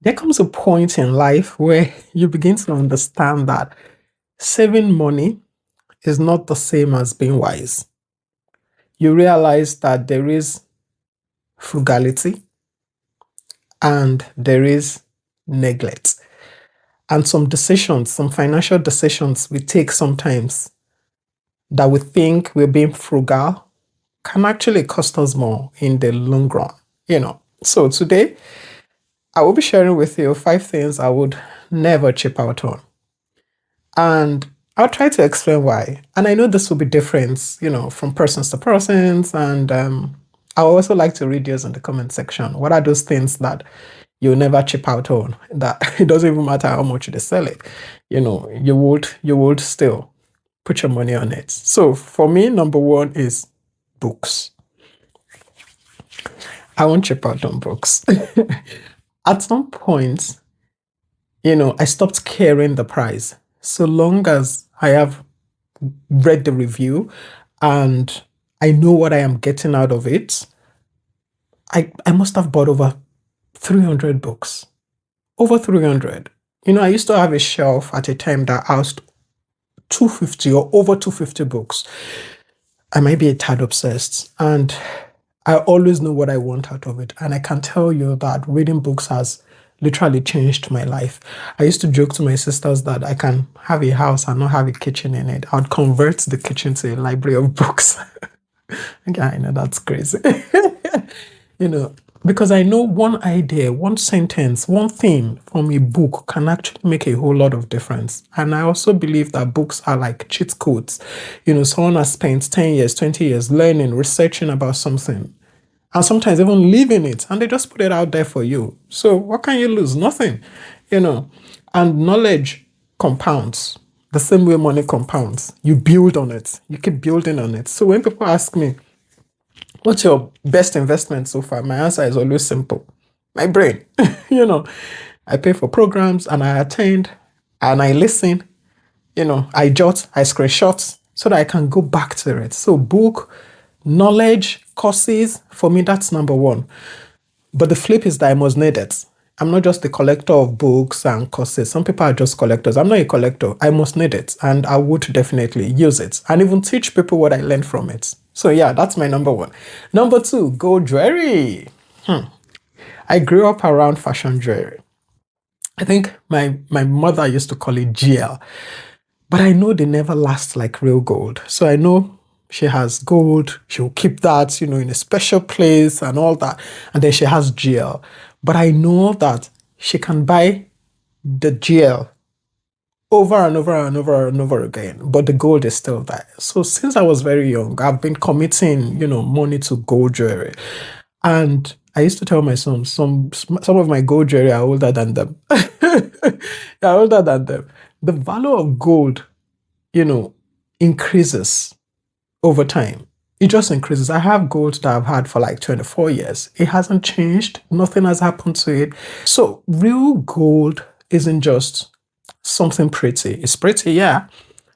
There comes a point in life where you begin to understand that saving money is not the same as being wise. You realize that there is frugality and there is neglect. And some decisions, some financial decisions we take sometimes that we think we're being frugal can actually cost us more in the long run. So today, I will be sharing with you 5 things I would never chip out on. And I'll try to explain why. And I know this will be different, from persons to persons. And I would also like to read yours in the comment section. What are those things that you'll never chip out on? That it doesn't even matter how much they sell it. You would still put your money on it. So for me, number one is books. I won't chip out on books. At some point, I stopped caring the price. So long as I have read the review and I know what I am getting out of it, I must have bought over 300 books. Over 300. I used to have a shelf at a time that housed 250 or over 250 books. I might be a tad obsessed. And I always know what I want out of it. And I can tell you that reading books has literally changed my life. I used to joke to my sisters that I can have a house and not have a kitchen in it. I would convert the kitchen to a library of books. Yeah, I know that's crazy. Because I know one idea, one sentence, one thing from a book can actually make a whole lot of difference. And I also believe that books are like cheat codes. Someone has spent 10 years, 20 years learning, researching about something, and sometimes even living it, and they just put it out there for you. So what can you lose? Nothing. And knowledge compounds the same way money compounds. You build on it. You keep building on it. So when people ask me, what's your best investment so far? My answer is always simple. My brain. I pay for programs and I attend and I listen. I jot, I screenshot so that I can go back to it. So book, knowledge, courses, for me, that's number one. But the flip is that I must need it. I'm not just a collector of books and courses. Some people are just collectors. I'm not a collector. I must need it. And I would definitely use it and even teach people what I learned from it. So yeah, that's my number one. Number two, gold jewelry. I grew up around fashion jewelry. I think my mother used to call it GL. But I know they never last like real gold. So I know she has gold. She'll keep that, in a special place and all that. And then she has GL. But I know that she can buy the GL over and over and over and over again, but the gold is still there. So since I was very young, I've been committing, money to gold jewelry. And I used to tell my son, some of my gold jewelry are older than them. They're older than them. The value of gold, increases over time. It just increases. I have gold that I've had for like 24 years. It hasn't changed. Nothing has happened to it. So real gold isn't just something pretty. It's pretty, yeah,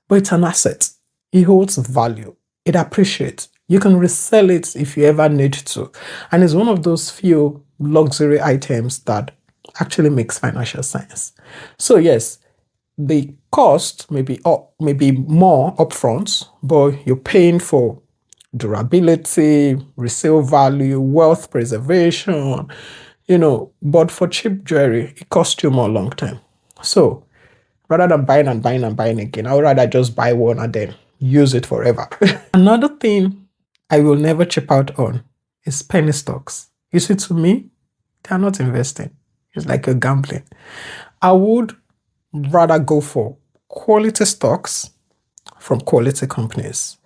but it's an asset. It holds value. It appreciates. You can resell it if you ever need to. And it's one of those few luxury items that actually makes financial sense. So yes, the cost may be more upfront, but you're paying for durability, resale value, wealth preservation, but for cheap jewelry, it costs you more long term. So rather than buying and buying and buying again, I would rather just buy one and then use it forever. Another thing I will never chip out on is penny stocks. You see, to me, they are not investing. It's like a gambling. I would rather go for quality stocks from quality companies.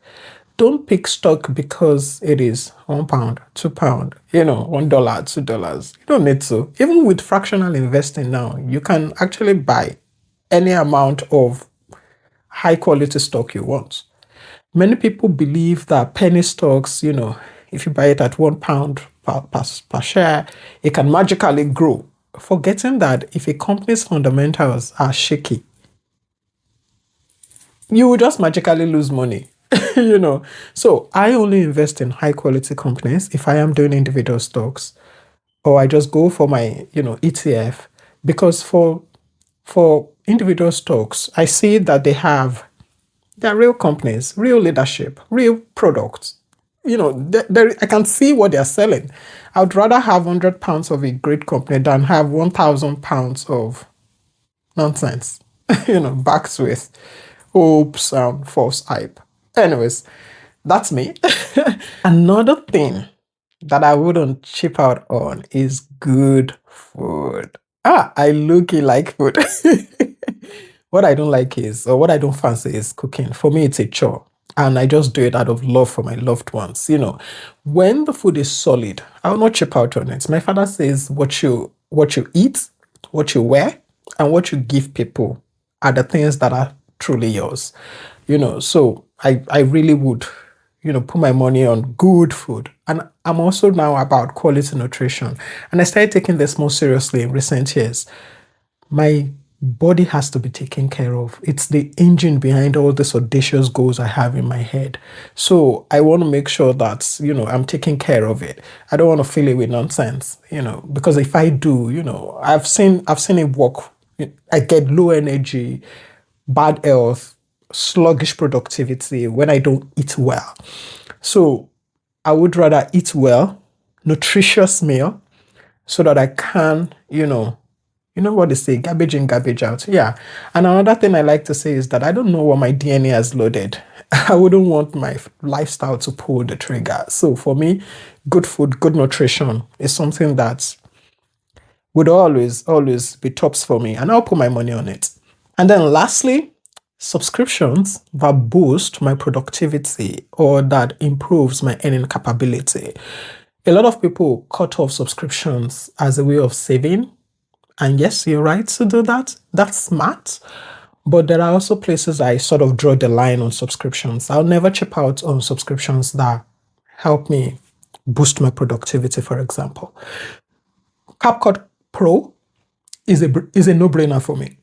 Don't pick stock because it is £1, £2, $1, $2. You don't need to. Even with fractional investing now, you can actually buy any amount of high quality stock you want. Many people believe that penny stocks, if you buy it at £1 per share, it can magically grow, forgetting that if a company's fundamentals are shaky, you will just magically lose money. So I only invest in high quality companies if I am doing individual stocks, or I just go for my, ETF Because for individual stocks, I see that they're real companies, real leadership, real products. I can see what they're selling. I would rather have £100 of a great company than have £1,000 of nonsense, backed with hopes and false hype. Anyways, that's me. Another thing that I wouldn't chip out on is good food. I look like food. What I don't like is, or what I don't fancy is cooking. For me, it's a chore. And I just do it out of love for my loved ones. When the food is solid, I will not chip out on it. My father says what you eat, what you wear, and what you give people are the things that are truly yours. So I really would, put my money on good food. And I'm also now about quality nutrition. And I started taking this more seriously in recent years. My body has to be taken care of. It's the engine behind all these audacious goals I have in my head. So I want to make sure that, I'm taking care of it. I don't want to fill it with nonsense, because if I do, I've seen it work. I get low energy, bad health, sluggish productivity when I don't eat well. So I would rather eat well, nutritious meal, so that I can, what they say, garbage in, garbage out. Yeah. And another thing I like to say is that I don't know what my DNA has loaded. I wouldn't want my lifestyle to pull the trigger. So for me, good food, good nutrition is something that would always, always be tops for me. And I'll put my money on it. And then lastly, subscriptions that boost my productivity or that improves my earning capability. A lot of people cut off subscriptions as a way of saving. And yes, you're right to do that. That's smart. But there are also places I sort of draw the line on subscriptions. I'll never chip out on subscriptions that help me boost my productivity, for example. CapCut Pro is a no-brainer for me.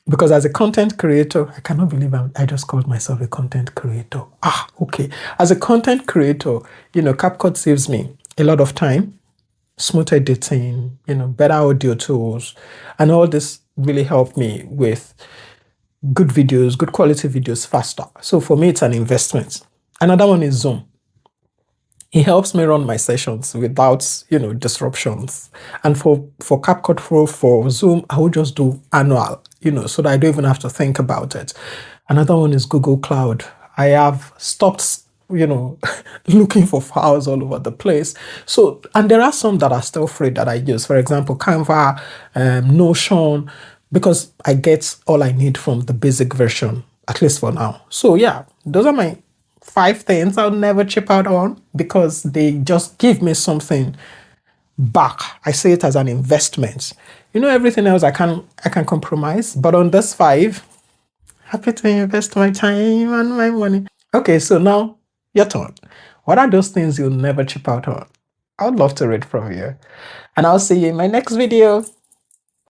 Because as a content creator, I cannot believe I just called myself a content creator. Okay. As a content creator, CapCut saves me a lot of time, smooth editing, better audio tools, and all this really helped me with good videos, good quality videos faster. So for me, it's an investment. Another one is Zoom. It helps me run my sessions without, disruptions. And for CapCut Pro, for Zoom, I will just do annual, so that I don't even have to think about it. Another one is Google Cloud. I have stopped, looking for files all over the place. So, and there are some that are still free that I use. For example, Canva, Notion, because I get all I need from the basic version, at least for now. So yeah, those are my 5 things I'll never chip out on because they just give me something back. I see it as an investment. Everything else I can compromise, but on this 5, happy to invest my time and my money. Okay, so now your turn. What are those things you'll never chip out on? I would love to read from you. And I'll see you in my next video.